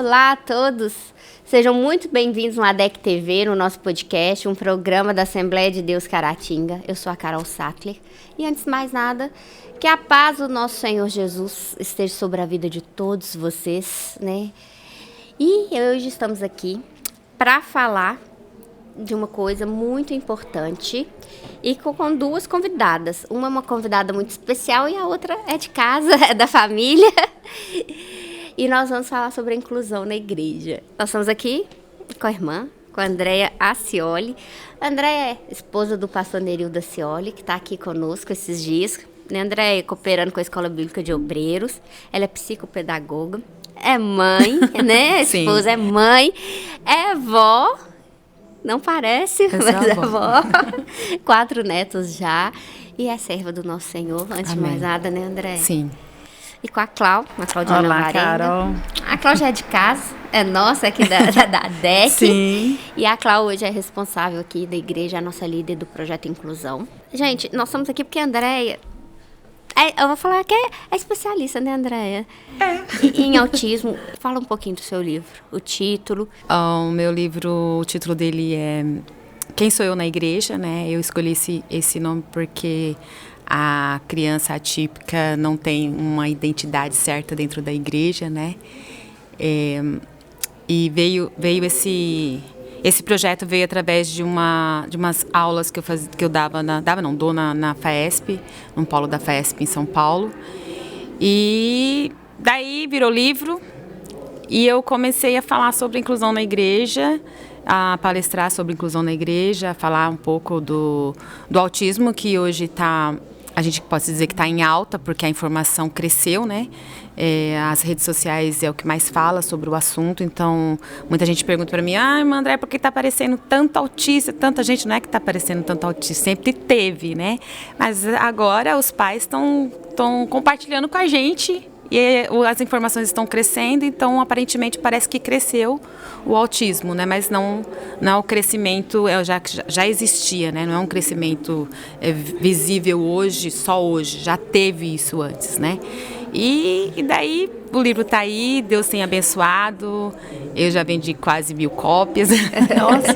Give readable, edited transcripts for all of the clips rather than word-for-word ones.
Olá a todos, sejam muito bem-vindos no ADEC TV, no nosso podcast, um programa da Assembleia de Deus Caratinga. Eu sou a Carol Sackler e antes de mais nada, que a paz do nosso Senhor Jesus esteja sobre a vida de todos vocês, né? E hoje estamos aqui para falar de uma coisa muito importante e com duas convidadas. Uma é uma convidada muito especial e a outra é de casa, é da família. E nós vamos falar sobre a inclusão na igreja. Nós estamos aqui com a irmã, com a Andréia Acioli. A Andréia é esposa do pastor Nerildo Acioli, que está aqui conosco esses dias. A Andréia cooperando com a Escola Bíblica de Obreiros. Ela é psicopedagoga, é mãe, né? A esposa é mãe, é vó. Não parece, mas é avó. 4 netos já. E é serva do nosso Senhor, antes de mais nada, né, André? Sim. E com a Claudiana Olá, Varenda. Carol. A Cláudia é de casa, é nossa aqui da DEC. Sim. E a Cláudia hoje é responsável aqui da igreja, a nossa líder do Projeto Inclusão. Gente, nós estamos aqui porque a Andréia... eu vou falar que é especialista, né, Andréia? Em autismo. Fala um pouquinho do seu livro, o título. O meu livro, o título dele é Quem Sou Eu na Igreja, né? Eu escolhi esse nome porque a criança atípica não tem uma identidade certa dentro da igreja, né? E veio esse projeto veio através de umas aulas que eu dou na FAESP, no polo da FAESP em São Paulo. E daí virou livro e eu comecei a falar sobre inclusão na igreja, a palestrar sobre inclusão na igreja, a falar um pouco do autismo, que hoje a gente pode dizer que está em alta, porque a informação cresceu, né? As redes sociais é o que mais fala sobre o assunto, então muita gente pergunta para mim, irmã André, por que está aparecendo tanto autista, tanta gente? Não é que está aparecendo tanto autista, sempre teve, né? Mas agora os pais estão compartilhando com a gente e as informações estão crescendo, então aparentemente parece que cresceu o autismo, né? Mas não é o crescimento, já existia, né? Não é um crescimento visível hoje, só hoje, já teve isso antes, né? E daí o livro está aí, Deus tem abençoado, eu já vendi quase 1000 cópias. Nossa!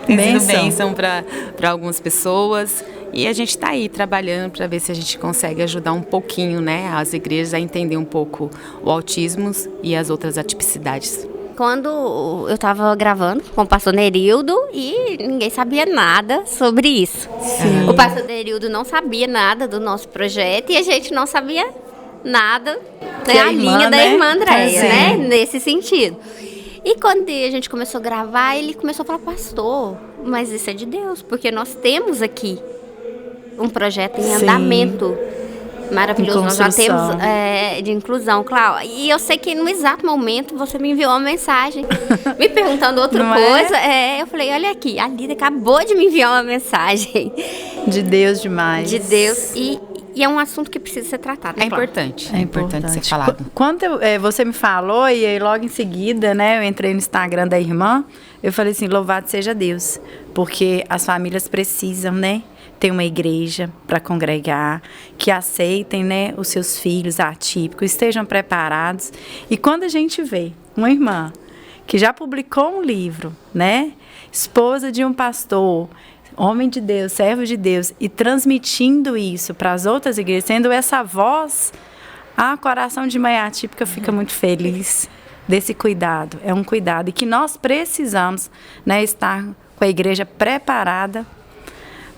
Tem sido bênção para algumas pessoas. E a gente está aí trabalhando para ver se a gente consegue ajudar um pouquinho, né, as igrejas a entender um pouco o autismo e as outras atipicidades. Quando eu estava gravando com o pastor Nerildo e ninguém sabia nada sobre isso. Sim. O pastor Nerildo não sabia nada do nosso projeto e a gente não sabia nada da linha da irmã Andréia, né? Nesse sentido. E quando a gente começou a gravar, ele começou a falar, pastor, mas isso é de Deus, porque nós temos aqui um projeto em andamento maravilhoso. Nós já temos de inclusão, Cláudia. E eu sei que no exato momento você me enviou uma mensagem me perguntando outra coisa. Eu falei, olha aqui, a Lida acabou de me enviar uma mensagem. De Deus demais. De Deus. E é um assunto que precisa ser tratado. É importante. É importante ser falado. Quando você me falou, e aí logo em seguida, né, eu entrei no Instagram da irmã, eu falei assim, louvado seja Deus. Porque as famílias precisam, né? Tem uma igreja para congregar, que aceitem, né, os seus filhos atípicos, estejam preparados. E quando a gente vê uma irmã que já publicou um livro, né, esposa de um pastor, homem de Deus, servo de Deus, e transmitindo isso para as outras igrejas, sendo essa voz, o coração de mãe atípica fica muito feliz desse cuidado. É um cuidado e que nós precisamos, né, estar com a igreja preparada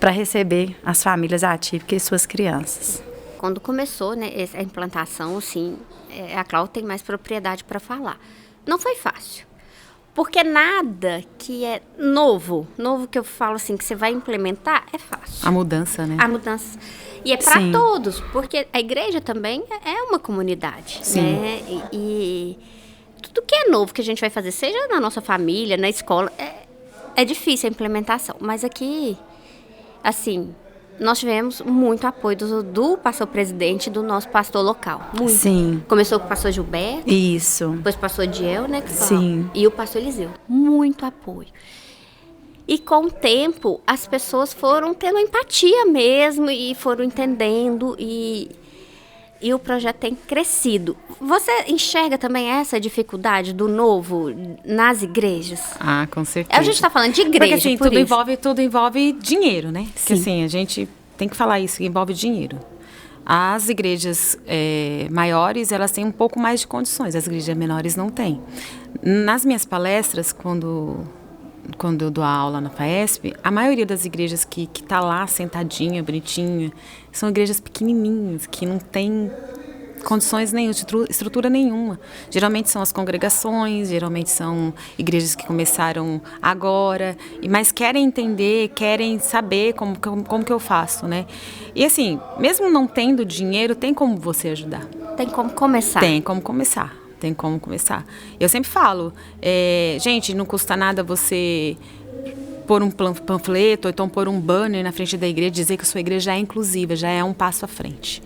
para receber as famílias atípicas e suas crianças. Quando começou, né, essa implantação, assim, a Cláudia tem mais propriedade para falar. Não foi fácil, porque nada que é novo que eu falo assim, que você vai implementar, é fácil. A mudança, né? A mudança. E é para todos, porque a igreja também é uma comunidade, né? E tudo que é novo que a gente vai fazer, seja na nossa família, na escola, é difícil a implementação, mas aqui... Assim, nós tivemos muito apoio do pastor presidente, do nosso pastor local. Muito. Sim. Começou com o pastor Gilberto. Isso. Depois o pastor Diel, né? Sim. E o pastor Eliseu. Muito apoio. E com o tempo, as pessoas foram tendo empatia mesmo e foram entendendo. E E o projeto tem crescido. Você enxerga também essa dificuldade do novo nas igrejas? Ah, com certeza. A gente está falando de igreja, porque, assim, por isso. tudo envolve dinheiro, né? Porque, Sim. assim, a gente tem que falar isso, que envolve dinheiro. As igrejas maiores, elas têm um pouco mais de condições, as igrejas menores não têm. Nas minhas palestras, quando eu dou a aula na FAESP, a maioria das igrejas que está lá sentadinha, bonitinha, são igrejas pequenininhas, que não tem condições nenhuma, estrutura nenhuma. Geralmente são as congregações, geralmente são igrejas que começaram agora, mas querem entender, querem saber como que eu faço, né? E assim, mesmo não tendo dinheiro, tem como você ajudar. Tem como começar. Tem como começar. Tem como começar. Eu sempre falo, gente, não custa nada você pôr um panfleto ou então pôr um banner na frente da igreja, dizer que a sua igreja é inclusiva, já é um passo à frente.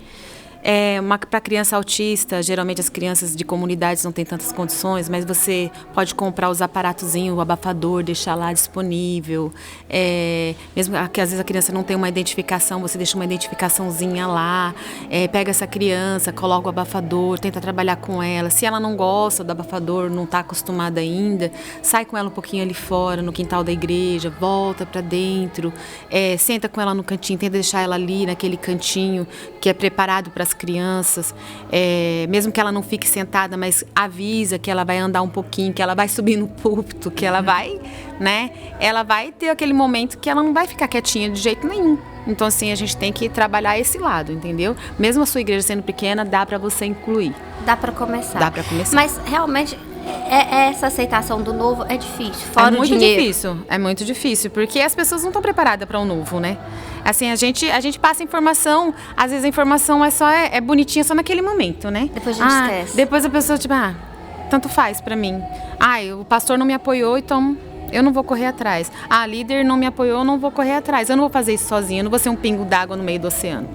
Para criança autista, geralmente as crianças de comunidades não têm tantas condições, mas você pode comprar os aparatozinhos, o abafador, deixar lá disponível. Mesmo que às vezes a criança não tem uma identificação, você deixa uma identificaçãozinha lá, pega essa criança, coloca o abafador, tenta trabalhar com ela. Se ela não gosta do abafador, não está acostumada ainda, sai com ela um pouquinho ali fora, no quintal da igreja, volta para dentro, senta com ela no cantinho, tenta deixar ela ali naquele cantinho que é preparado para as crianças, mesmo que ela não fique sentada, mas avisa que ela vai andar um pouquinho, que ela vai subir no púlpito, que ela vai, né? Ela vai ter aquele momento que ela não vai ficar quietinha de jeito nenhum. Então, assim, a gente tem que trabalhar esse lado, entendeu? Mesmo a sua igreja sendo pequena, dá para você incluir. Dá para começar. Dá para começar. Mas, realmente, essa aceitação do novo é difícil, fora o dinheiro. É muito difícil, porque as pessoas não estão preparadas para o novo, né? Assim, a gente passa informação, às vezes a informação é bonitinha só naquele momento, né? Depois a gente esquece. Depois a pessoa, tipo, tanto faz para mim. O pastor não me apoiou, então eu não vou correr atrás. A líder não me apoiou, eu não vou correr atrás. Eu não vou fazer isso sozinha, eu não vou ser um pingo d'água no meio do oceano.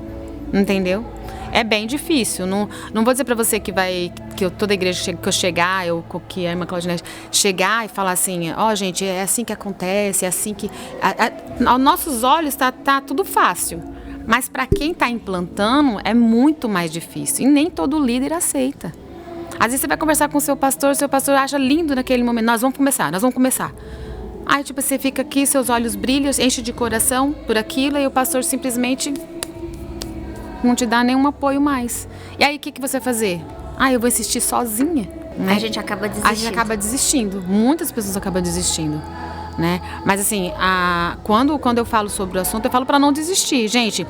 Entendeu? É bem difícil. Não vou dizer pra você que toda igreja que eu chegar, que a irmã Claudinete chegar e falar assim, gente, é assim que acontece, é assim que... Aos nossos olhos tá tudo fácil. Mas para quem está implantando, é muito mais difícil. E nem todo líder aceita. Às vezes você vai conversar com o seu pastor acha lindo naquele momento. Nós vamos começar. Aí, tipo, você fica aqui, seus olhos brilham, enche de coração por aquilo, e o pastor simplesmente não te dá nenhum apoio mais. E aí, o que você vai fazer? Eu vou insistir sozinha. Né? A gente acaba desistindo. Muitas pessoas acabam desistindo. Né? Mas, assim, quando eu falo sobre o assunto, eu falo para não desistir. Gente,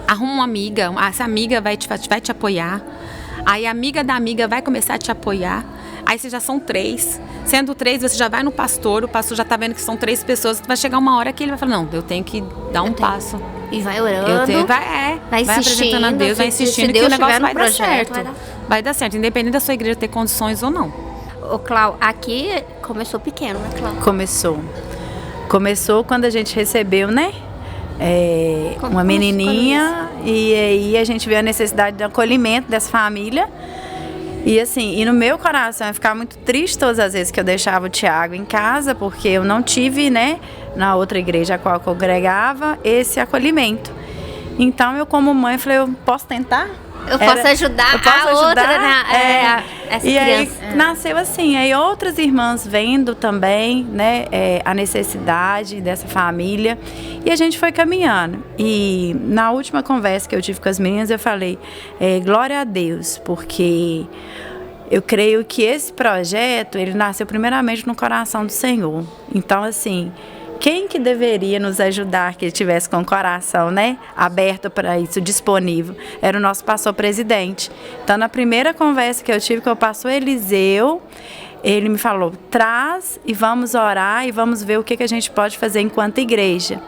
arruma uma amiga, essa amiga vai te apoiar. Aí a amiga da amiga vai começar a te apoiar. Aí vocês já são 3. Sendo 3, você já vai no pastor, o pastor já tá vendo que são 3 pessoas. Vai chegar uma hora que ele vai falar, não, eu tenho que dar um passo. E vai orando. Vai apresentando a Deus, vai insistindo que o negócio vai dar certo. Vai dar certo, independente da sua igreja ter condições ou não. Ô, Clau, aqui começou pequeno, né, Clau? Começou quando a gente recebeu, né? Uma menininha, e aí a gente viu a necessidade do acolhimento dessa família. E assim, no meu coração eu ficava muito triste todas as vezes que eu deixava o Tiago em casa, porque eu não tive, né, na outra igreja a qual eu congregava, esse acolhimento. Então eu, como mãe, falei, eu posso tentar? Eu posso ajudar essa e criança. Aí nasceu assim, aí outras irmãs vendo também, né, a necessidade dessa família, e a gente foi caminhando. E na última conversa que eu tive com as meninas, eu falei, glória a Deus, porque eu creio que esse projeto, ele nasceu primeiramente no coração do Senhor. Então, assim, quem que deveria nos ajudar, que tivesse com o coração, né, aberto para isso, disponível? Era o nosso pastor presidente. Então, na primeira conversa que eu tive com o pastor Eliseu, ele me falou, traz e vamos orar e vamos ver o que a gente pode fazer enquanto igreja.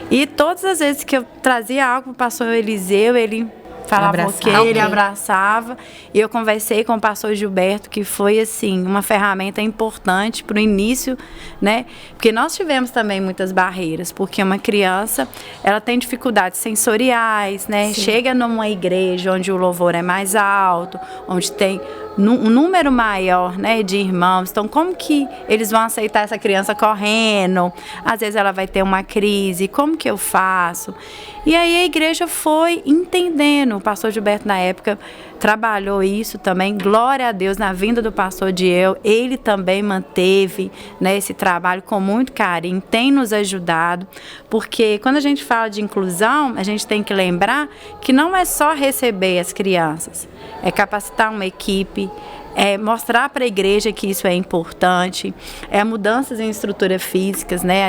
E todas as vezes que eu trazia algo para o pastor Eliseu, ele falava ele abraçava. E eu conversei com o pastor Gilberto, que foi, assim, uma ferramenta importante para o início, né? Porque nós tivemos também muitas barreiras, porque uma criança, ela tem dificuldades sensoriais, né? Sim. Chega numa igreja onde o louvor é mais alto, onde tem um número maior, né, de irmãos. Então, como que eles vão aceitar essa criança correndo? Às vezes ela vai ter uma crise, como que eu faço? E aí a igreja foi entendendo. O pastor Gilberto, na época, trabalhou isso também. Glória a Deus, na vinda do pastor Diel, ele também manteve, né, esse trabalho com muito carinho, tem nos ajudado, porque quando a gente fala de inclusão, a gente tem que lembrar que não é só receber as crianças, é capacitar uma equipe, é mostrar para a igreja que isso é importante, é mudanças em estruturas físicas, né?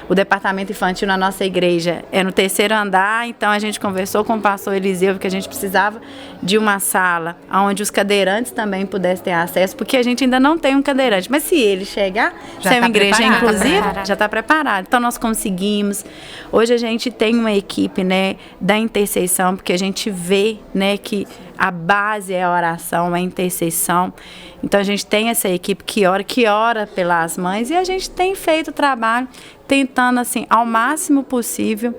O departamento infantil na nossa igreja é no 3º andar, então a gente conversou com o pastor Eliseu que a gente precisava de uma sala onde os cadeirantes também pudessem ter acesso, porque a gente ainda não tem um cadeirante, mas se ele chegar, se é uma igreja inclusiva, já está preparado. Então nós conseguimos. Hoje a gente tem uma equipe, né, da intercessão, porque a gente vê, né, que a base é a oração, a intercessão. Então a gente tem essa equipe que ora pelas mães, e a gente tem feito o trabalho tentando, assim, ao máximo possível,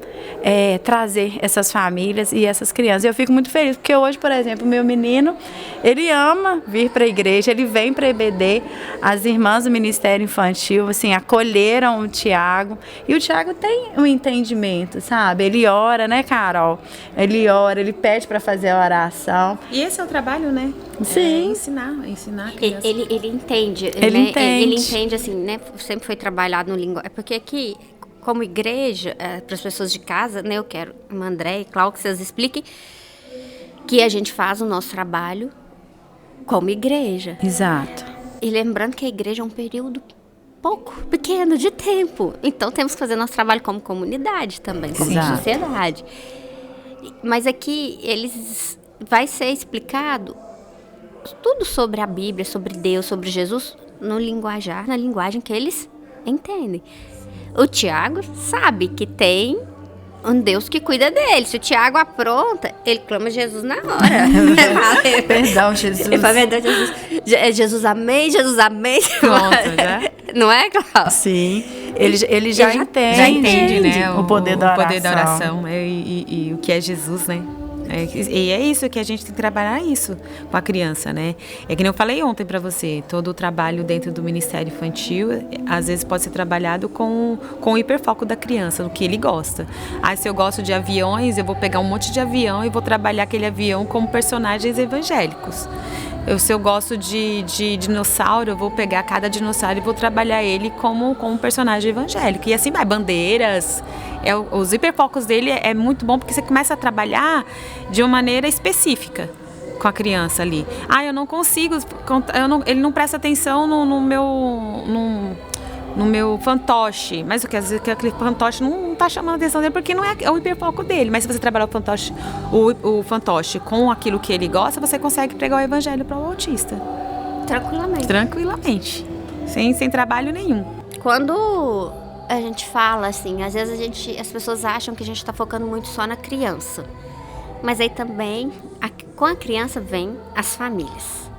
trazer essas famílias e essas crianças. Eu fico muito feliz, porque hoje, por exemplo, o meu menino, ele ama vir para a igreja, ele vem para a EBD, as irmãs do Ministério Infantil, assim, acolheram o Tiago, e o Tiago tem um entendimento, sabe? Ele ora, né, Carol? Ele ora, ele pede para fazer a oração. E esse é o trabalho, né? Sim. Ensinar a criança. Ele entende, Ele né? entende. Ele entende, assim, né? Sempre foi trabalhado no linguagem. É porque aqui, como igreja, para as pessoas de casa, né? Eu quero, André e Cláudio, que vocês expliquem que a gente faz o nosso trabalho como igreja. Exato. E lembrando que a igreja é um período pequeno de tempo. Então, temos que fazer nosso trabalho como comunidade também, como Exato. sociedade. Mas aqui, vai ser explicado tudo sobre a Bíblia, sobre Deus, sobre Jesus, na linguagem que eles entendem. O Tiago sabe que tem um Deus que cuida dele. Se o Tiago apronta, ele clama Jesus na hora. Perdão, Jesus. Ele fala, perdão, Jesus. Jesus, amém, Jesus, amém. Pronto, já. Não é, Cláudio? Sim. Ele já entende. Já entende, né? O poder da oração. O poder da oração e o que é Jesus, né? E é isso que a gente tem que trabalhar isso com a criança, né? É que nem eu falei ontem para você, todo o trabalho dentro do Ministério Infantil, às vezes pode ser trabalhado com o hiperfoco da criança, do que ele gosta. Se eu gosto de aviões, eu vou pegar um monte de avião e vou trabalhar aquele avião como personagens evangélicos. Se eu gosto de dinossauro, eu vou pegar cada dinossauro e vou trabalhar ele como um personagem evangélico. E assim vai, bandeiras. Os hiperfocos dele é muito bom porque você começa a trabalhar de uma maneira específica com a criança ali. Eu não consigo, ele não presta atenção no meu fantoche, mas aquele fantoche não está chamando a atenção dele porque não é o hiperfoco dele. Mas se você trabalhar o fantoche com aquilo que ele gosta, você consegue pregar o evangelho para o autista. Tranquilamente. Sem trabalho nenhum. Quando a gente fala assim, às vezes as pessoas acham que a gente está focando muito só na criança. Mas aí também, com a criança vem as famílias.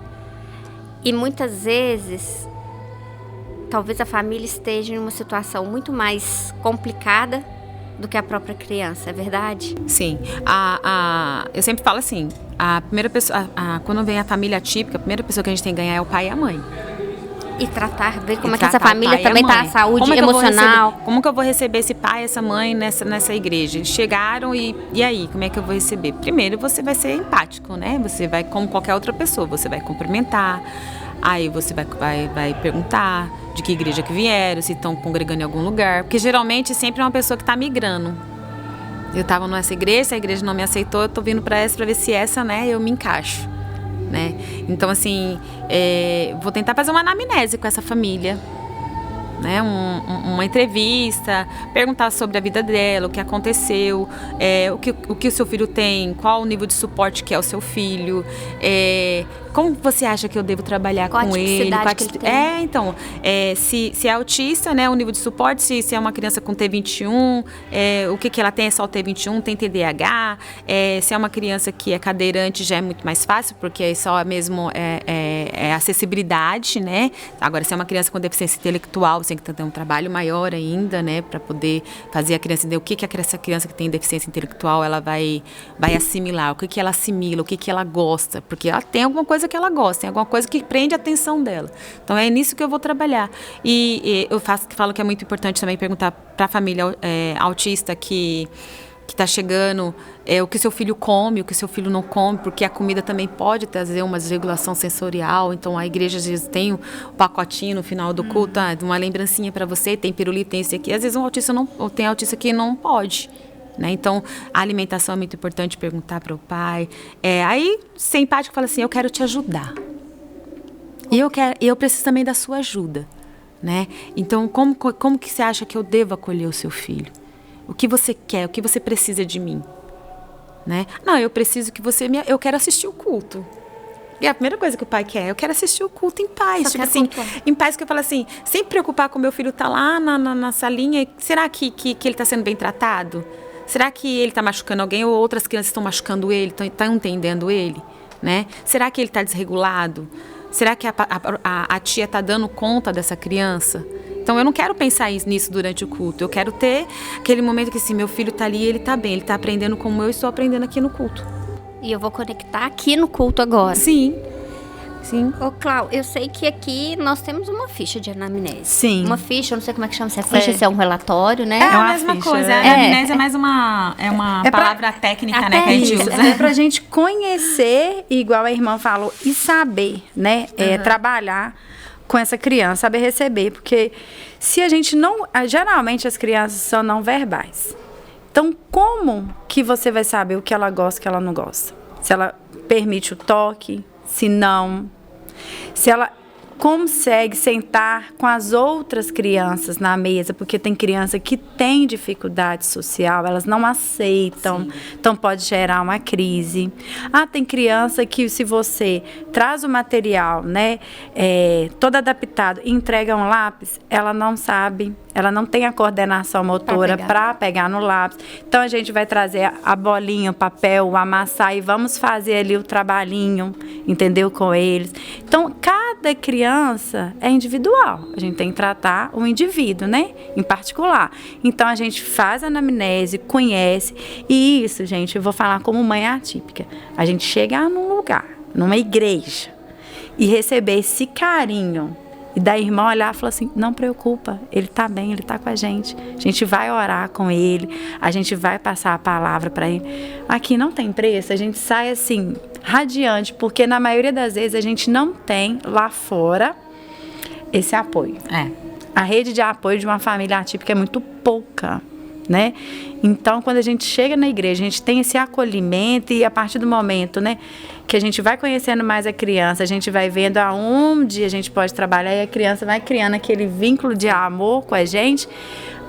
E muitas vezes, talvez a família esteja em uma situação muito mais complicada do que a própria criança, é verdade? Sim. Eu sempre falo assim, a primeira pessoa, quando vem a família típica, a primeira pessoa que a gente tem que ganhar é o pai e a mãe. E ver como é que essa família também está, a saúde emocional. Como que eu vou receber esse pai e essa mãe nessa igreja? Eles chegaram e aí, como é que eu vou receber? Primeiro, você vai ser empático, né? Você vai, como qualquer outra pessoa, você vai cumprimentar, aí você vai perguntar de que igreja que vieram, se estão congregando em algum lugar, porque geralmente sempre é uma pessoa que está migrando. Eu estava nessa igreja, a igreja não me aceitou, eu estou vindo para essa para ver se essa, né, eu me encaixo. Né? Então, assim, vou tentar fazer uma anamnese com essa família, né? Uma entrevista, perguntar sobre a vida dela, o que aconteceu, o que o seu filho tem, qual o nível de suporte que é o seu filho, como você acha que eu devo trabalhar com ele? Que ele tem? Então, se é autista, né, o nível de suporte, se é uma criança com T21, o que ela tem, é só o T21, tem TDAH, se é uma criança que é cadeirante, já é muito mais fácil, porque é só mesmo acessibilidade, né? Agora, se é uma criança com deficiência intelectual, você tem que ter um trabalho maior ainda, né, para poder fazer a criança entender o que essa criança que tem deficiência intelectual ela vai assimilar, o que ela assimila, o que ela gosta, porque ela tem alguma coisa coisa que ela gosta, tem alguma coisa que prende a atenção dela. Então é nisso que eu vou trabalhar. E eu falo que é muito importante também perguntar para a família autista que está chegando, o que seu filho come, o que seu filho não come, porque a comida também pode trazer uma desregulação sensorial. Então a igreja às vezes tem um pacotinho no final do culto, uma lembrancinha para você, tem pirulito, tem esse aqui. Às vezes tem autista que não pode. Né? Então, a alimentação é muito importante, perguntar para o pai. Aí, ser empático, fala assim, eu quero te ajudar. E eu preciso também da sua ajuda. Né? Então, como que você acha que eu devo acolher o seu filho? O que você quer? O que você precisa de mim? Né? Não, eu preciso que você... Eu quero assistir o culto. E a primeira coisa que o pai quer, eu quero assistir o culto em paz. Tipo assim, em paz, que eu falo assim, sem preocupar com o meu filho tá lá na salinha. Será que ele está sendo bem tratado? Será que ele está machucando alguém ou outras crianças estão machucando ele, estão entendendo ele? Né? Será que ele está desregulado? Será que a tia está dando conta dessa criança? Então, eu não quero pensar nisso durante o culto. Eu quero ter aquele momento que, assim, meu filho está ali, ele está bem, ele está aprendendo como eu estou aprendendo aqui no culto. E eu vou conectar aqui no culto agora. Sim. Sim. Ô, Clau, eu sei que aqui nós temos uma ficha de anamnese. Sim. Uma ficha, eu não sei como é que chama, se é ficha, se é um relatório, né? É a uma mesma ficha, coisa. é. A anamnese é mais uma palavra técnica, né, que a gente Isso, usa. é pra gente conhecer, igual a irmã falou, e saber, né? Trabalhar com essa criança, saber receber. Porque se a gente não... Geralmente as crianças são não verbais. Então, como que você vai saber o que ela gosta e o que ela não gosta? Se ela permite o toque, se não... Se ela consegue sentar com as outras crianças na mesa, porque tem criança que tem dificuldade social, elas não aceitam, sim, então pode gerar uma crise. Tem criança que, se você traz o material, né, todo adaptado e entrega um lápis, ela não sabe, ela não tem a coordenação motora para pegar no lápis. Então a gente vai trazer a bolinha, o papel, amassar e vamos fazer ali o trabalhinho, entendeu, com eles. Então cada criança é individual, a gente tem que tratar o indivíduo, né, em particular. Então a gente faz a anamnese, conhece, e isso, gente, eu vou falar como mãe atípica. A gente chega num lugar, numa igreja, e receber esse carinho, e da irmã olhar e falar assim, não preocupa, ele está bem, ele está com a gente vai orar com ele, a gente vai passar a palavra para ele. Aqui não tem preço, a gente sai assim, radiante, porque na maioria das vezes a gente não tem lá fora esse apoio. A rede de apoio de uma família atípica é muito pouca, né? Então, quando a gente chega na igreja, a gente tem esse acolhimento, e a partir do momento, né, que a gente vai conhecendo mais a criança, a gente vai vendo aonde a gente pode trabalhar, e a criança vai criando aquele vínculo de amor com a gente,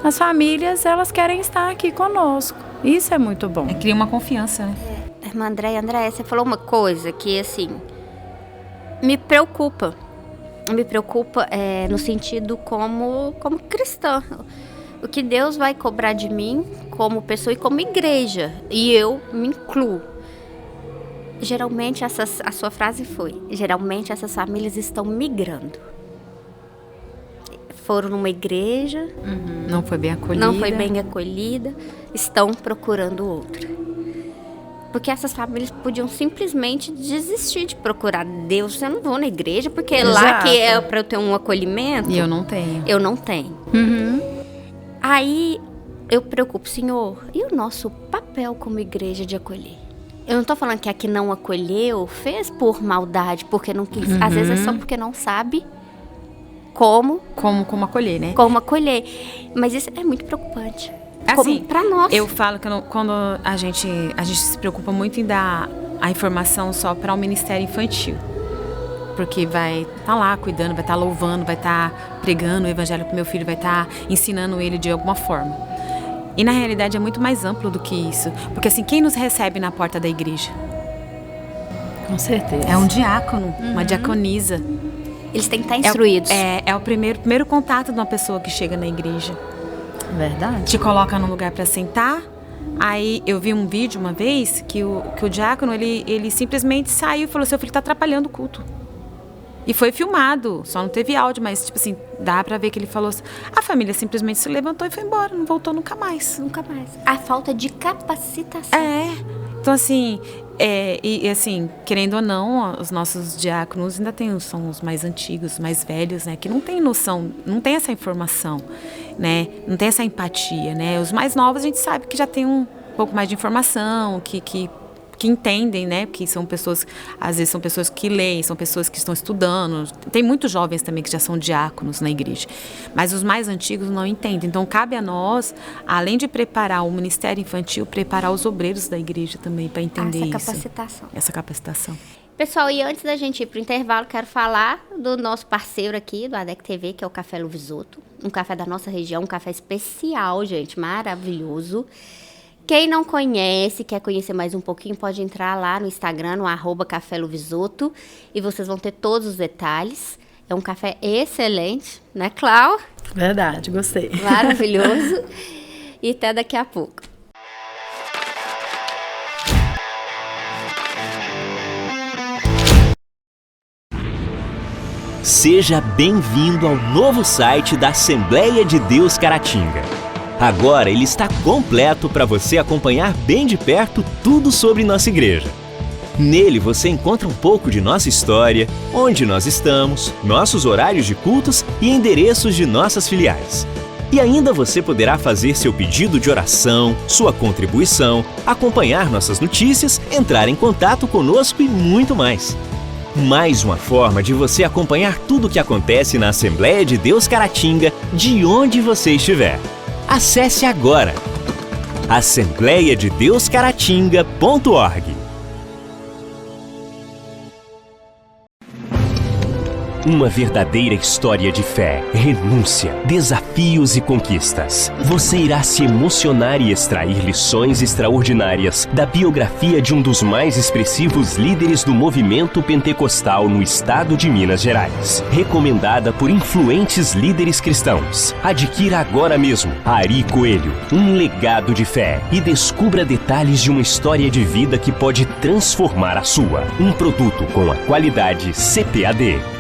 as famílias, elas querem estar aqui conosco. Isso é muito bom. Cria uma confiança, né? Irmã Andréia, você falou uma coisa que, assim, me preocupa. Me preocupa no sentido como cristã. O que Deus vai cobrar de mim como pessoa e como igreja. E eu me incluo. Geralmente, a sua frase foi, geralmente essas famílias estão migrando. Foram numa igreja. Não foi bem acolhida. Estão procurando outra. Porque essas famílias podiam simplesmente desistir de procurar Deus. Eu não vou na igreja, porque é lá que é para eu ter um acolhimento. E eu não tenho. Aí eu preocupo, Senhor, e o nosso papel como igreja de acolher? Eu não estou falando que a que não acolheu fez por maldade, porque não quis. Às vezes é só porque não sabe como acolher, né? Como acolher. Mas isso é muito preocupante. Assim, para nós. Eu falo que quando a gente se preocupa muito em dar a informação só para o Ministério Infantil. Porque vai estar lá cuidando, vai estar louvando, vai estar pregando o evangelho para o meu filho, vai estar ensinando ele de alguma forma. E na realidade é muito mais amplo do que isso. Porque assim, quem nos recebe na porta da igreja? Com certeza. É um diácono, uma diaconisa. Eles têm que estar instruídos. É o primeiro contato de uma pessoa que chega na igreja. Verdade. Te coloca num lugar para sentar. Aí eu vi um vídeo uma vez que o diácono, ele simplesmente saiu e falou, seu filho está atrapalhando o culto. E foi filmado, só não teve áudio, mas tipo assim, dá pra ver que ele falou assim, a família simplesmente se levantou e foi embora, não voltou nunca mais. Nunca mais. A falta de capacitação. Então assim, E assim, querendo ou não, os nossos diáconos ainda são os mais antigos, mais velhos, né? Que não tem noção, não tem essa informação, né? Não tem essa empatia, né? Os mais novos a gente sabe que já tem um pouco mais de informação, que entendem, né? Que são pessoas, às vezes são pessoas que leem, são pessoas que estão estudando. Tem muitos jovens também que já são diáconos na igreja. Mas os mais antigos não entendem. Então, cabe a nós, além de preparar o ministério infantil, preparar os obreiros da igreja também para entender essa capacitação. Pessoal, e antes da gente ir para o intervalo, quero falar do nosso parceiro aqui, do ADEC TV, que é o Café Luvisoto. Um café da nossa região, um café especial, gente, maravilhoso. Quem não conhece, quer conhecer mais um pouquinho, pode entrar lá no Instagram, no @Café Luvisoto, e vocês vão ter todos os detalhes. É um café excelente, né, Clau? Verdade, gostei. Maravilhoso. E até daqui a pouco. Seja bem-vindo ao novo site da Assembleia de Deus Caratinga. Agora ele está completo para você acompanhar bem de perto tudo sobre nossa igreja. Nele você encontra um pouco de nossa história, onde nós estamos, nossos horários de cultos e endereços de nossas filiais. E ainda você poderá fazer seu pedido de oração, sua contribuição, acompanhar nossas notícias, entrar em contato conosco e muito mais. Mais uma forma de você acompanhar tudo o que acontece na Assembleia de Deus Caratinga, de onde você estiver. Acesse agora assembleiadedeuscaratinga.org. Uma verdadeira história de fé, renúncia, desafios e conquistas. Você irá se emocionar e extrair lições extraordinárias da biografia de um dos mais expressivos líderes do movimento pentecostal no estado de Minas Gerais. Recomendada por influentes líderes cristãos. Adquira agora mesmo Ari Coelho, um legado de fé, e descubra detalhes de uma história de vida que pode transformar a sua. Um produto com a qualidade CPAD.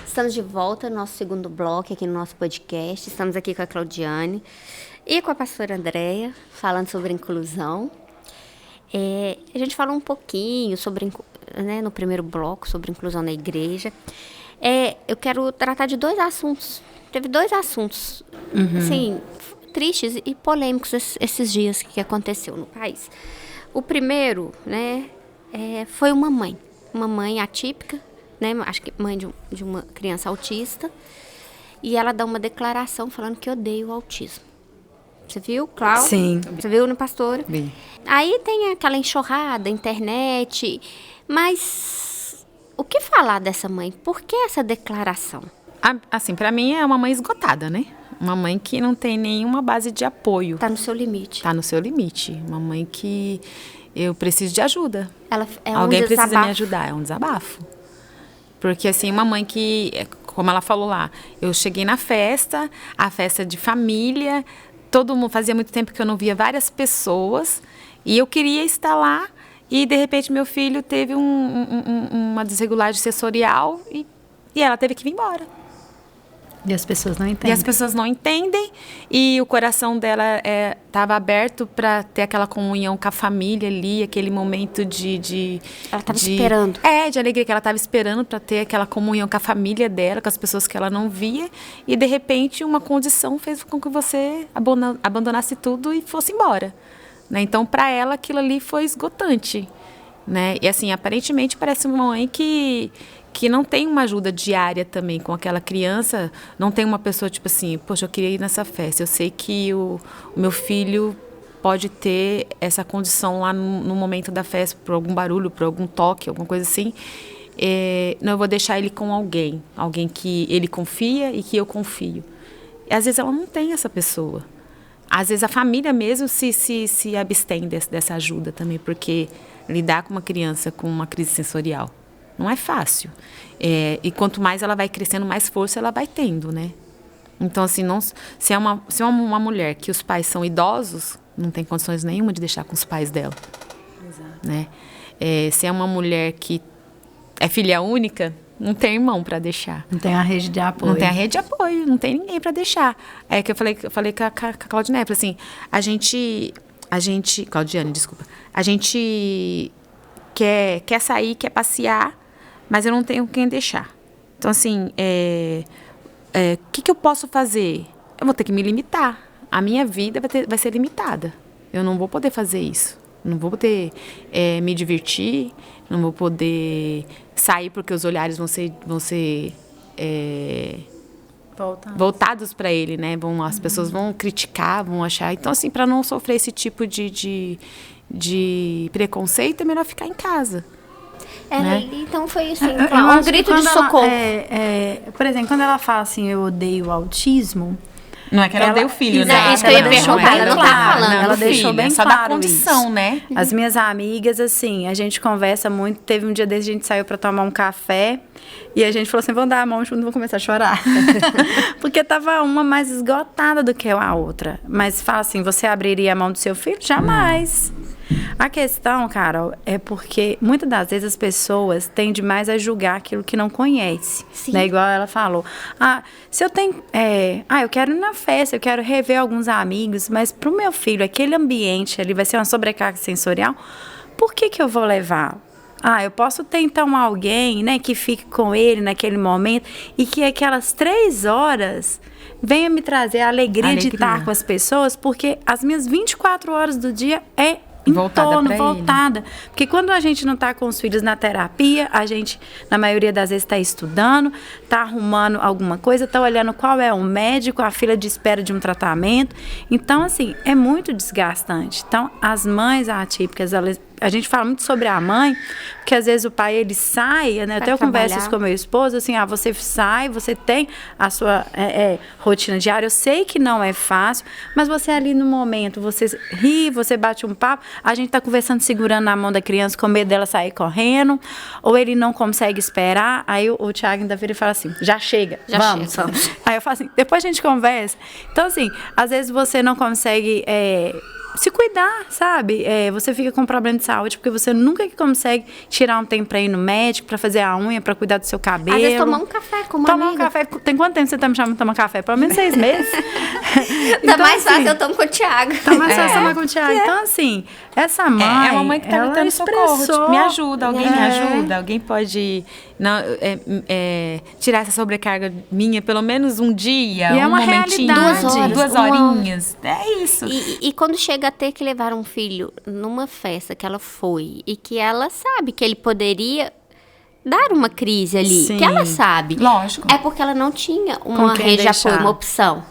Estamos de volta no nosso segundo bloco aqui no nosso podcast. Estamos aqui com a Claudiane e com a pastora Andréia, falando sobre inclusão. A gente falou um pouquinho sobre, né, no primeiro bloco, sobre inclusão na igreja. Eu quero tratar de dois assuntos. Teve dois assuntos, assim, tristes e polêmicos esses dias que aconteceu no país. O primeiro, né, foi uma mãe atípica, né, acho que mãe de uma criança autista, e ela dá uma declaração falando que odeia o autismo. Você viu, Cláudia? Sim. Você viu, né, pastora? Vi. Aí tem aquela enxurrada, internet, mas o que falar dessa mãe? Por que essa declaração? Assim, pra mim é uma mãe esgotada, né? Uma mãe que não tem nenhuma base de apoio. Tá no seu limite. Tá no seu limite. Uma mãe que eu preciso de ajuda. Alguém precisa me ajudar, é um desabafo. Porque, assim, uma mãe que, como ela falou lá, eu cheguei na festa, a festa de família, todo mundo, fazia muito tempo que eu não via várias pessoas, e eu queria estar lá, e de repente meu filho teve uma desregulagem sensorial, e ela teve que vir embora. E as pessoas não entendem. E as pessoas não entendem, e o coração dela estava aberto para ter aquela comunhão com a família ali, aquele momento de ela estava esperando. De alegria que ela estava esperando para ter aquela comunhão com a família dela, com as pessoas que ela não via, e de repente uma condição fez com que você abandonasse tudo e fosse embora. Né? Então, para ela, aquilo ali foi esgotante. Né? E assim, aparentemente parece uma mãe que não tem uma ajuda diária também com aquela criança, não tem uma pessoa tipo assim, poxa, eu queria ir nessa festa, eu sei que o meu filho pode ter essa condição lá no momento da festa, por algum barulho, por algum toque, alguma coisa assim. Não, eu vou deixar ele com alguém que ele confia e que eu confio. E às vezes ela não tem essa pessoa. Às vezes a família mesmo se abstém dessa ajuda também, porque lidar com uma criança com uma crise sensorial não é fácil. E quanto mais ela vai crescendo, mais força ela vai tendo, né? Então, assim, se é uma mulher que os pais são idosos, não tem condições nenhuma de deixar com os pais dela. Exato. Né? Se é uma mulher que é filha única, não tem irmão para deixar. Não tem a rede de apoio. Não tem a rede de apoio, não tem ninguém para deixar. É que eu falei com a Claudinete, assim, a gente, Claudiane, desculpa, a gente quer sair, quer passear, mas eu não tenho quem deixar. Então, assim, o que eu posso fazer? Eu vou ter que me limitar. A minha vida vai ser limitada. Eu não vou poder fazer isso. Não vou poder me divertir, não vou poder sair porque os olhares vão ser voltados para ele, né? As pessoas vão criticar, vão achar. Então, assim, para não sofrer esse tipo de preconceito, é melhor ficar em casa. Né? Então foi assim, um grito de socorro. Por exemplo, quando ela fala assim, eu odeio o autismo... Não é que ela odeia o filho, né? Isso que eu ia perguntar, ela não tá falando. Ela deixou bem só claro da condição, isso. Né? As minhas amigas, assim, a gente conversa muito. Teve um dia desde a gente saiu pra tomar um café e a gente falou assim, vamos dar a mão junto, vou começar a chorar. Porque tava uma mais esgotada do que a outra. Mas fala assim, você abriria a mão do seu filho? Jamais. A questão, Carol, é porque muitas das vezes as pessoas tendem mais a julgar aquilo que não conhece. Né? Igual ela falou. Se eu tenho... eu quero ir na festa, eu quero rever alguns amigos, mas pro meu filho, aquele ambiente ali vai ser uma sobrecarga sensorial, por que eu vou levar? Eu posso ter, então, alguém, né, que fique com ele naquele momento e que aquelas 3 horas venha me trazer a alegria de estar com as pessoas, porque as minhas 24 horas do dia voltada. Porque quando a gente não está com os filhos na terapia, a gente, na maioria das vezes, está estudando, está arrumando alguma coisa, está olhando qual é o médico, a fila de espera de um tratamento. Então, assim, é muito desgastante. Então, as mães atípicas, a gente fala muito sobre a mãe, porque às vezes o pai, ele sai, né? Até eu converso isso com meu esposo, assim, você sai, você tem a sua rotina diária, eu sei que não é fácil, mas você ali no momento, você ri, você bate um papo, a gente tá conversando, segurando na mão da criança, com medo dela sair correndo, ou ele não consegue esperar, aí o Thiago ainda vira e fala assim, já chega, vamos. Aí eu falo assim, depois a gente conversa. Então, assim, às vezes você não consegue... se cuidar, sabe? Você fica com problema de saúde porque você nunca consegue tirar um tempo pra ir no médico, pra fazer a unha, pra cuidar do seu cabelo. Às vezes tomar um café com uma amiga. Um café. Tem quanto tempo você tá me chamando de tomar café? Pelo menos 6 meses. Tá mais fácil, eu tomo com o Thiago. Tá mais fácil tomar com o Thiago. Então, assim, essa mãe... É uma mãe que tá gritando socorro. Tipo, me ajuda, alguém me ajuda. Alguém pode tirar essa sobrecarga minha pelo menos um dia, e um momentinho. 2 horinhas. É isso. E quando chega a ter que levar um filho numa festa que ela foi e que ela sabe que ele poderia dar uma crise ali, Sim. que ela sabe. Lógico. É porque ela não tinha uma rede de apoio, uma opção.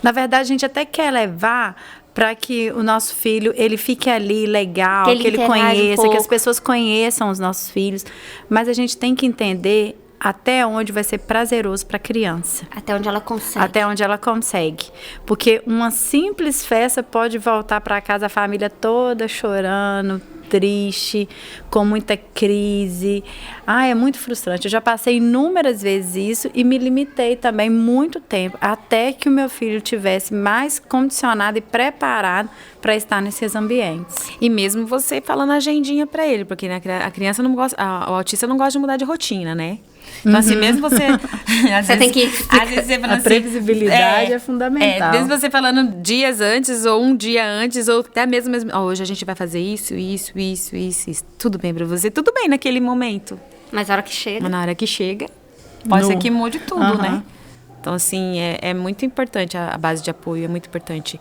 Na verdade, a gente até quer levar para que o nosso filho, ele fique ali legal, que ele conheça, que as pessoas conheçam os nossos filhos. Mas a gente tem que entender até onde vai ser prazeroso para a criança. Até onde ela consegue. Até onde ela consegue. Porque uma simples festa pode voltar para casa a família toda chorando, triste, com muita crise. É muito frustrante. Eu já passei inúmeras vezes isso e me limitei também muito tempo, até que o meu filho tivesse mais condicionado e preparado para estar nesses ambientes. E mesmo você falando agendinha para ele, porque né, a criança não gosta, o autista não gosta de mudar de rotina, né? Então, assim, mesmo você... Você tem que... Às vezes você fala a previsibilidade é fundamental. Às vezes você falando dias antes, ou um dia antes, ou até mesmo hoje a gente vai fazer isso. Tudo bem pra você? Tudo bem naquele momento. Mas na hora que chega... Mas na hora que chega, pode ser que mude tudo, né? Então, assim, é muito importante a base de apoio, é muito importante.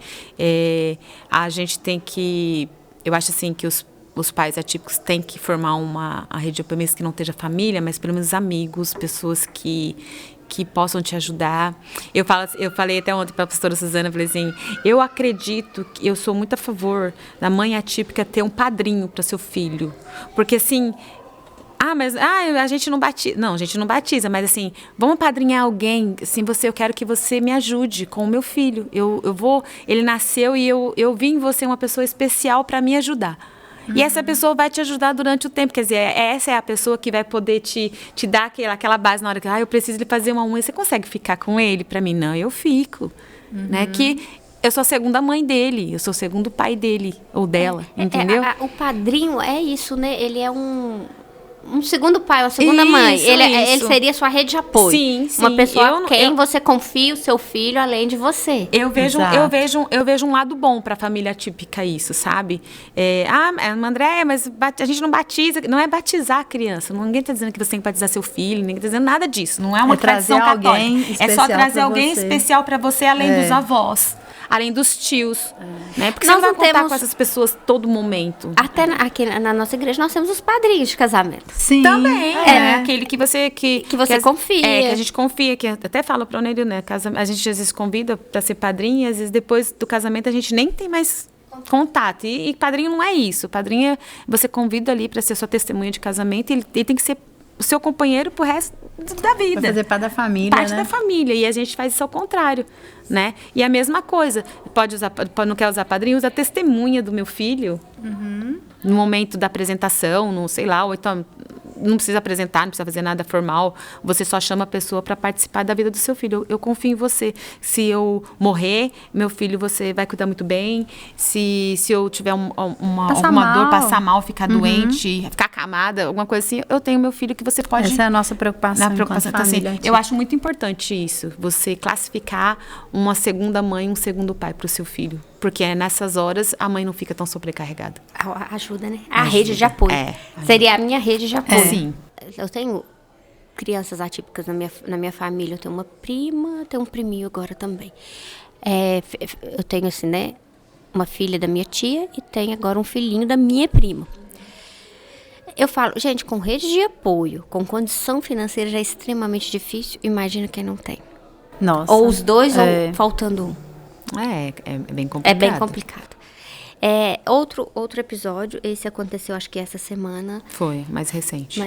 A gente tem que... Eu acho, assim, que os os pais atípicos têm que formar a rede de apoio, mesmo que não esteja família, mas pelo menos amigos, pessoas que possam te ajudar. Eu falei até ontem para a pastora Suzana, falei assim, eu acredito que eu sou muito a favor da mãe atípica ter um padrinho para seu filho. Porque assim, a gente não batiza. Não, a gente não batiza, mas assim, vamos padrinhar alguém, assim, eu quero que você me ajude com o meu filho. Ele nasceu e eu vi em você uma pessoa especial para me ajudar. E essa pessoa vai te ajudar durante o tempo. Quer dizer, essa é a pessoa que vai poder te dar aquela base na hora que eu preciso de fazer uma unha. Você consegue ficar com ele? Para mim, não, eu fico. Né? Que eu sou a segunda mãe dele, eu sou o segundo pai dele ou dela, entendeu? O padrinho é isso, né? Ele é um segundo pai, uma segunda mãe. Ele seria sua rede de apoio. Sim. Uma pessoa quem você confia o seu filho além de você. Eu vejo um lado bom para a família típica isso, sabe? André, mas a gente não batiza, não é batizar a criança. Ninguém está dizendo que você tem que batizar seu filho, ninguém está dizendo nada disso. Não é uma tradição católica. É só trazer alguém especial para você, além dos avós. Além dos tios, né? Porque nós você não vai contar com essas pessoas todo momento. Até aqui na nossa igreja nós temos os padrinhos de casamento. Sim. Também. Aquele que você confia. Que a gente confia, que até fala para o Neil, né? A gente às vezes convida para ser padrinho, e às vezes depois do casamento a gente nem tem mais contato. E padrinho não é isso. Padrinho você convida ali para ser sua testemunha de casamento, e ele tem que ser o seu companheiro pro resto da vida. Vai fazer parte da família, Parte da família. E a gente faz isso ao contrário, né? E a mesma coisa. Não quer usar padrinho, usa testemunha do meu filho. No momento da apresentação, ou então não precisa apresentar, não precisa fazer nada formal. Você só chama a pessoa para participar da vida do seu filho. Eu confio em você. Se eu morrer, meu filho, você vai cuidar muito bem. Se eu tiver alguma dor, passar mal, ficar doente, ficar acamada, alguma coisa assim, eu tenho meu filho que você pode... Essa é a nossa preocupação. Então, assim, eu acho muito importante isso. Você classificar uma segunda mãe, um segundo pai para o seu filho. Porque nessas horas a mãe não fica tão sobrecarregada. Ajuda, né? A rede de apoio. Seria a minha rede de apoio. Sim. Eu tenho crianças atípicas na minha família. Eu tenho uma prima, tenho um priminho agora também. Eu tenho, assim, né? Uma filha da minha tia e tenho agora um filhinho da minha prima. Eu falo, gente, com rede de apoio, com condição financeira já é extremamente difícil. Imagina quem não tem. Nossa. Ou os dois, ou faltando um. É bem complicado. É bem complicado. Outro episódio, esse aconteceu acho que essa semana. Foi, mais recente.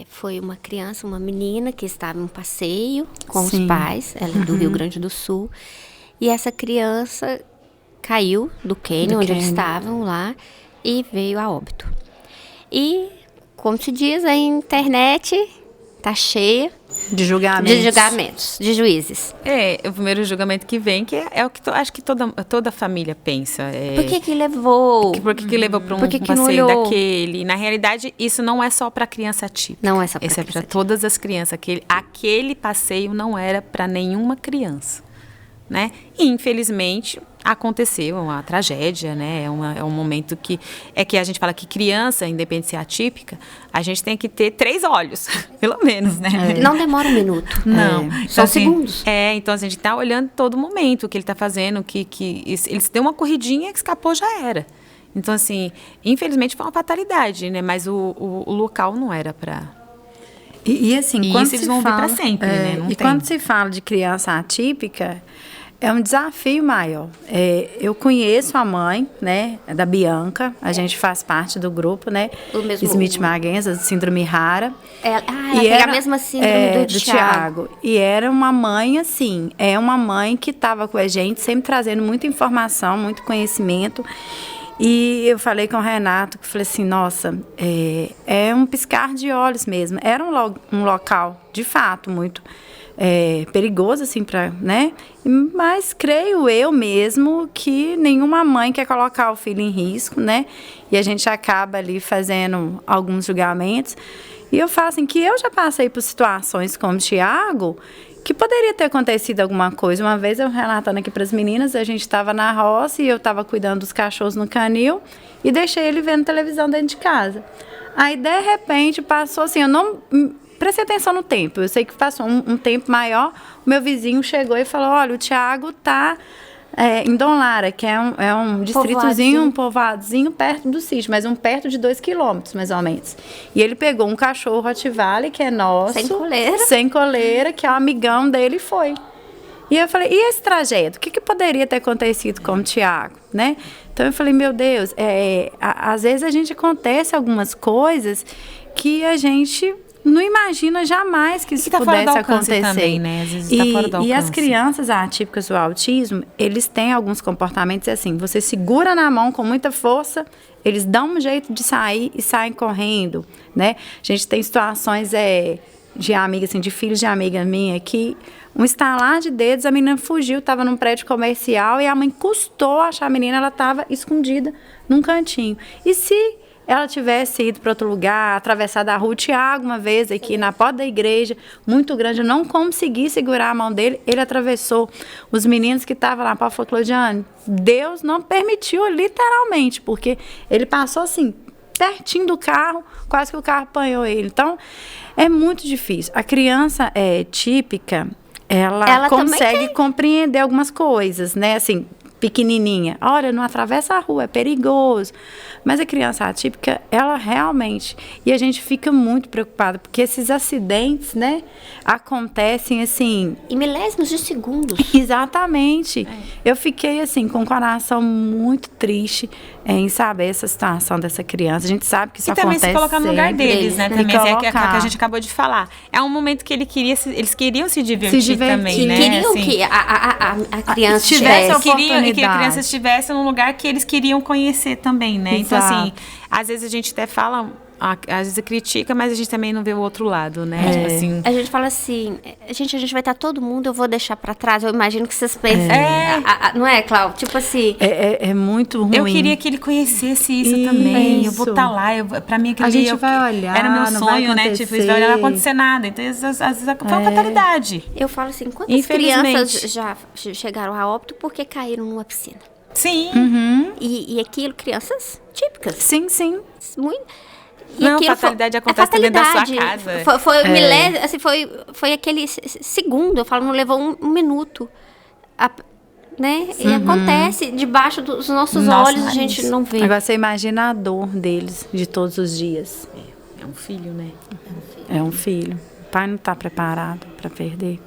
Foi uma criança, uma menina que estava em um passeio com os pais, ela é do Rio Grande do Sul. E essa criança caiu do cânion onde eles estavam lá e veio a óbito. E, como se diz, a internet tá cheia de julgamentos, de juízes. O primeiro julgamento que vem, que é o que acho que toda família pensa. Por que levou? Por que levou para um passeio daquele? Na realidade, isso não é só para criança atípica. Não é só para criança. Isso é para todas as crianças. Aquele passeio não era para nenhuma criança. Né? E, infelizmente, aconteceu uma tragédia, né? É um momento que a gente fala que criança, independente de ser atípica, a gente tem que ter 3 olhos, pelo menos, né? Não demora um minuto. Não. São segundos. Então a gente está olhando todo momento o que ele está fazendo, ele se deu uma corridinha que escapou, já era. Então, assim, infelizmente foi uma fatalidade, né? Mas o local não era para... E assim, quando eles vão vir para sempre, né? Não tem. Quando se fala de criança atípica, é um desafio maior. Eu conheço a mãe, né, da Bianca, a gente faz parte do grupo, né, Smith-Magenza, síndrome rara. Ela tem a mesma síndrome do Thiago. E era uma mãe, assim, uma mãe que estava com a gente, sempre trazendo muita informação, muito conhecimento. E eu falei com o Renato, que falei assim, nossa, é um piscar de olhos mesmo. Era um local, de fato, muito perigoso, assim, né? Mas creio eu mesmo que nenhuma mãe quer colocar o filho em risco, né? E a gente acaba ali fazendo alguns julgamentos. E eu falo assim, que eu já passei por situações como o Thiago, que poderia ter acontecido alguma coisa. Uma vez, eu relatando aqui para as meninas, a gente estava na roça e eu estava cuidando dos cachorros no canil e deixei ele vendo televisão dentro de casa. Aí, de repente, passou assim, eu não prestei atenção no tempo. Eu sei que passou um tempo maior, o meu vizinho chegou e falou, olha, o Thiago tá em Dom Lara, que é um distritozinho, um povoadozinho perto do sítio, mas perto de 2 quilômetros, mais ou menos. E ele pegou um cachorro Rottweiler, que é nosso. Sem coleira, que é um amigão dele, e foi. E eu falei, e esse trajeto? O que poderia ter acontecido com o Tiago, né? Então eu falei, meu Deus, às vezes acontece algumas coisas que a gente não imagina jamais que isso pudesse acontecer. Também, né? Às vezes tá fora do alcance. E as crianças atípicas do autismo, eles têm alguns comportamentos assim, você segura na mão com muita força, eles dão um jeito de sair e saem correndo, né? A gente tem situações de amiga, assim, de filhos de amiga minha, que um estalar de dedos, a menina fugiu, estava num prédio comercial e a mãe custou achar a menina, ela estava escondida num cantinho. E se ela tivesse ido para outro lugar, atravessado a rua, o Tiago, uma vez aqui na porta da igreja, muito grande, eu não consegui segurar a mão dele, ele atravessou. Os meninos que estavam lá, Paulo falou, Claudiane, Deus não permitiu, literalmente, porque ele passou assim, pertinho do carro, quase que o carro apanhou ele. Então, é muito difícil. A criança típica, ela consegue compreender algumas coisas, né? Assim, pequenininha. Olha, não atravessa a rua, é perigoso. Mas a criança atípica, ela realmente... E a gente fica muito preocupada, porque esses acidentes, né, acontecem assim... Em milésimos de segundos. Exatamente. Eu fiquei, assim, com o coração muito triste em saber essa situação dessa criança. A gente sabe que isso acontece. E também se colocar no lugar deles, né? Também, é que a gente acabou de falar. É um momento que eles queriam se divertir também, né? Queriam assim, que a criança que a criança estivesse num lugar que eles queriam conhecer também, né? Exato. Então, assim, às vezes a gente até fala, às vezes critica, mas a gente também não vê o outro lado, né? Tipo assim, a gente fala assim, a gente vai estar todo mundo, eu vou deixar pra trás. Eu imagino que vocês pensam. Não é, Cláudio? Tipo assim. É muito ruim. Eu queria que ele conhecesse isso também. Eu vou estar lá. Pra mim, aquele dia vai olhar. Era meu sonho, né? Tipo, isso vai acontecer nada. Então, às vezes foi uma fatalidade. Eu falo assim, quantas crianças já chegaram a óbito porque caíram numa piscina? Sim. E aquilo, crianças típicas. Sim. Muito. E não, fatalidade acontece dentro da sua casa. Foi aquele segundo, eu falo, não levou um minuto. Né? E acontece debaixo dos nossos olhos, a gente não vê. Agora você imagina a dor deles de todos os dias. É um filho, né? É um filho. O pai não está preparado para perder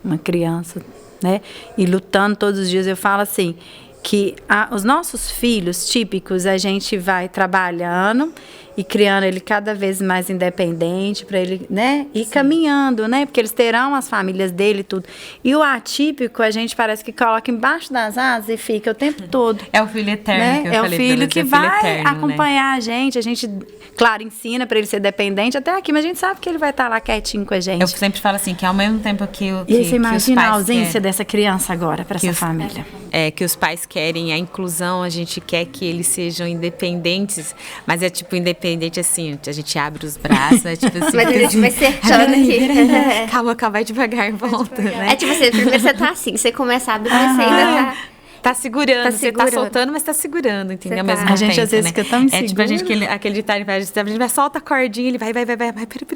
uma criança, né? E lutando todos os dias, eu falo assim, que os nossos filhos típicos, a gente vai trabalhando e criando ele cada vez mais independente para ele, né, ir caminhando, né, porque eles terão as famílias dele e tudo. E o atípico, a gente parece que coloca embaixo das asas e fica o tempo todo. É o filho eterno, né? Que eu falei, o filho que vai eterno, acompanhar, né? A gente, claro, ensina para ele ser dependente até aqui, mas a gente sabe que ele vai estar lá quietinho com a gente. Eu sempre falo assim, que ao mesmo tempo que você imagina a ausência dessa criança agora para essa família. Que os pais querem a inclusão, a gente quer que eles sejam independentes, mas é tipo independente assim, a gente abre os braços, é tipo assim. Mas a gente vai cercando aqui. Calma, vai devagar, volta, né? É tipo assim, primeiro você tá assim, você começa a abrir, mas você ainda tá segurando, você tá soltando, mas tá segurando, entendeu? Ao mesmo tempo, a gente às vezes fica tão inseguro. É tipo a gente, aquele ditado, a gente vai, solta a cordinha, ele vai, peraí,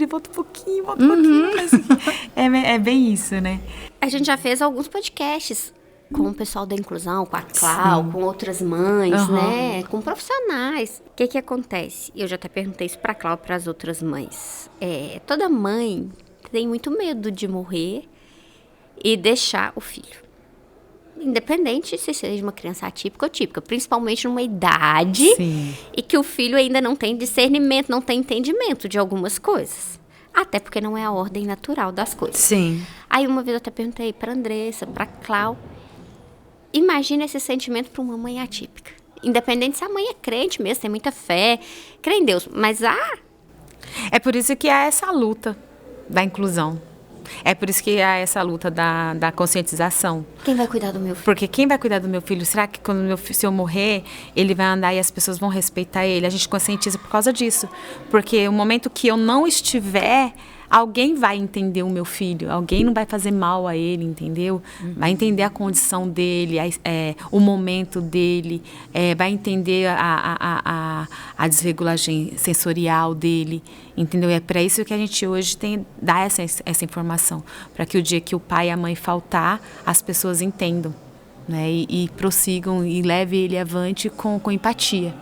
volta um pouquinho, mas, é bem isso, né? A gente já fez alguns podcasts com o pessoal da inclusão, com a Clau, com outras mães, né? Com profissionais. O que acontece? Eu já até perguntei isso pra Clau e pras outras mães. Toda mãe tem muito medo de morrer e deixar o filho. Independente se seja uma criança atípica ou típica, principalmente numa idade e que o filho ainda não tem discernimento, não tem entendimento de algumas coisas. Até porque não é a ordem natural das coisas. Sim. Aí uma vez eu até perguntei pra Andressa, pra Clau, imagina esse sentimento para uma mãe atípica. Independente se a mãe é crente mesmo, tem muita fé, crê em Deus, mas É por isso que há essa luta da inclusão. É por isso que há essa luta da conscientização. Quem vai cuidar do meu filho? Porque quem vai cuidar do meu filho? Será que quando se eu morrer, ele vai andar e as pessoas vão respeitar ele? A gente conscientiza por causa disso. Porque o momento que eu não estiver, alguém vai entender o meu filho. Alguém não vai fazer mal a ele, entendeu? Vai entender a condição dele, o momento dele, vai entender a desregulagem sensorial dele, entendeu? É para isso que a gente hoje dá essa informação, para que o dia que o pai e a mãe faltar, as pessoas entendam, né? E prossigam e leve ele avante com empatia.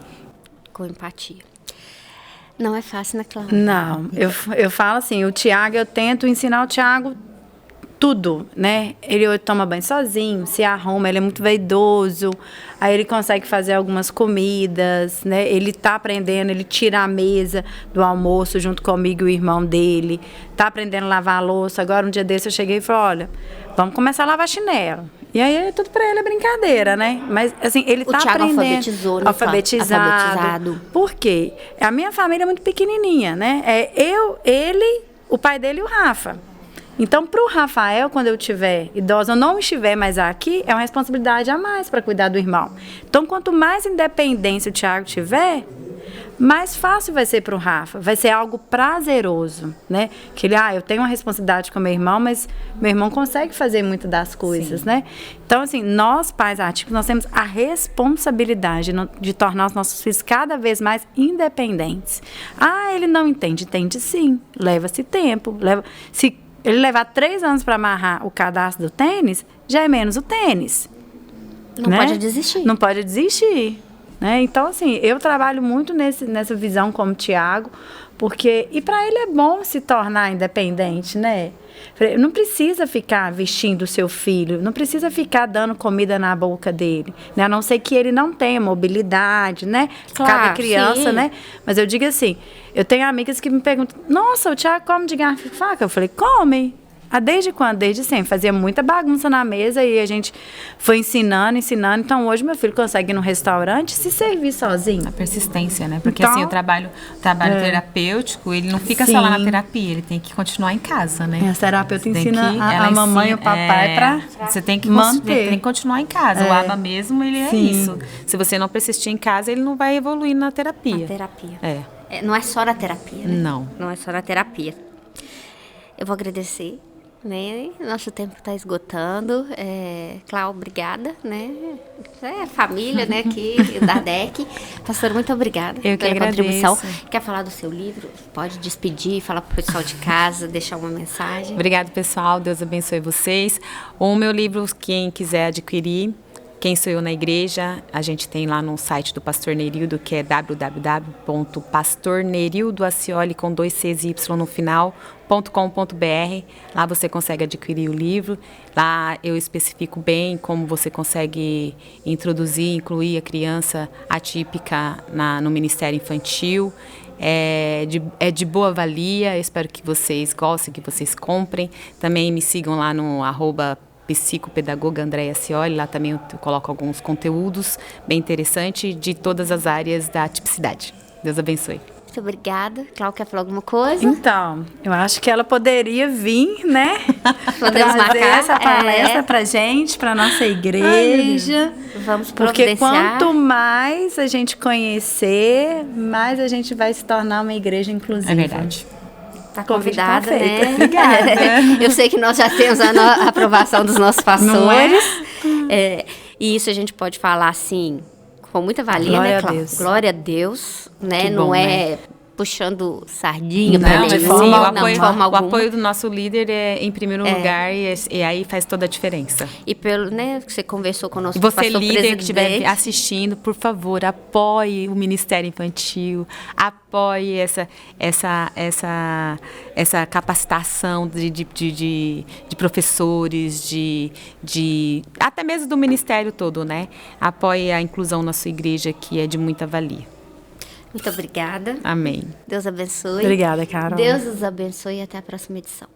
Com empatia. Não é fácil, né, Cláudia? Não, eu falo assim, o Tiago, eu tento ensinar o Tiago tudo, né? Ele hoje toma banho sozinho, se arruma, ele é muito vaidoso, aí ele consegue fazer algumas comidas, né? Ele tá aprendendo, ele tira a mesa do almoço junto comigo e o irmão dele, tá aprendendo a lavar a louça. Agora, um dia desse, eu cheguei e falei, olha, vamos começar a lavar chinelo. E aí, tudo pra ele é brincadeira, né? Mas, assim, ele tá Thiago aprendendo. alfabetizou, né? Alfabetizado. Por quê? A minha família é muito pequenininha, né? É eu, ele, o pai dele e o Rafa. Então, para o Rafael, quando eu tiver idosa, eu não estiver mais aqui, é uma responsabilidade a mais para cuidar do irmão. Então, quanto mais independência o Tiago tiver, mais fácil vai ser para o Rafa. Vai ser algo prazeroso, né? Que ele, eu tenho uma responsabilidade com meu irmão, mas meu irmão consegue fazer muitas das coisas, Sim. né? Então, assim, nós, pais ativos, nós temos a responsabilidade de tornar os nossos filhos cada vez mais independentes. Ele não entende. Entende sim. Leva-se tempo. Se ele levar 3 anos para amarrar o cadastro do tênis, já é menos o tênis. Não né? pode desistir. Não pode desistir. Né? Então, assim, eu trabalho muito nessa visão como Tiago, porque... E para ele é bom se tornar independente, né? Não precisa ficar vestindo o seu filho, não precisa ficar dando comida na boca dele, né? A não ser que ele não tenha mobilidade, né? Claro, cada criança, sim. né? Mas eu digo assim, eu tenho amigas que me perguntam, nossa, o Tiago come de garfo e faca? Eu falei, come. Desde quando? Desde sempre. Fazia muita bagunça na mesa e a gente foi ensinando. Então, hoje, meu filho consegue ir no restaurante e se servir sozinho. A persistência, né? Porque, então, assim, o trabalho terapêutico, ele não fica Sim. só lá na terapia, ele tem que continuar em casa, né? A terapeuta ensina a mamãe e o papai para você tem que manter. Tem que continuar em casa. O ABA mesmo, ele Sim. é isso. Se você não persistir em casa, ele não vai evoluir na terapia. Na terapia. Não é só na terapia, né? Não. Não é só na terapia. Eu vou agradecer. Né? Nosso tempo está esgotando. Cláudia, obrigada, né? É família, né, aqui da DEC. Pastora, muito obrigada pela contribuição. Quer falar do seu livro? Pode despedir, falar para o pessoal de casa, deixar uma mensagem. Obrigada, pessoal. Deus abençoe vocês. O meu livro, quem quiser adquirir, Quem Sou Eu na Igreja, a gente tem lá no site do Pastor Nerildo, que é www.pastornerildoacioli com 2 Cs e Y no final, .com.br. Lá você consegue adquirir o livro. Lá eu especifico bem como você consegue incluir a criança atípica no Ministério Infantil. É de boa valia. Eu espero que vocês gostem, que vocês comprem. Também me sigam lá no @psicopedagoga Andréia Cioli. Lá também eu coloco alguns conteúdos bem interessantes de todas as áreas da tipicidade. Deus abençoe. Muito obrigada. Cláudia, quer falar alguma coisa? Então, eu acho que ela poderia vir, né? Podemos trazer marcar essa palestra pra gente, pra nossa igreja. Vamos porque providenciar. quanto mais a gente conhecer, mais a gente vai se tornar uma igreja inclusiva. É verdade. Está convidada, tá né? Obrigada. Eu sei que nós já temos a aprovação dos nossos pastores. E isso a gente pode falar assim, com muita valia, Glória né, a Cláudia? Deus. Glória a Deus, né? Que Não bom, é né? puxando sardinha Não, para de nenhum, forma não, alguma. de forma O alguma. apoio do nosso líder é em primeiro lugar e aí faz toda a diferença. E pelo, né, que você conversou com o nosso E você, pastor líder presidente. que estiver assistindo, por favor, apoie o Ministério Infantil, apoie essa capacitação de professores, até mesmo do Ministério todo, né? Apoie a inclusão na sua igreja, que é de muita valia. Muito obrigada. Amém. Deus abençoe. Obrigada, Carol. Deus os abençoe e até a próxima edição.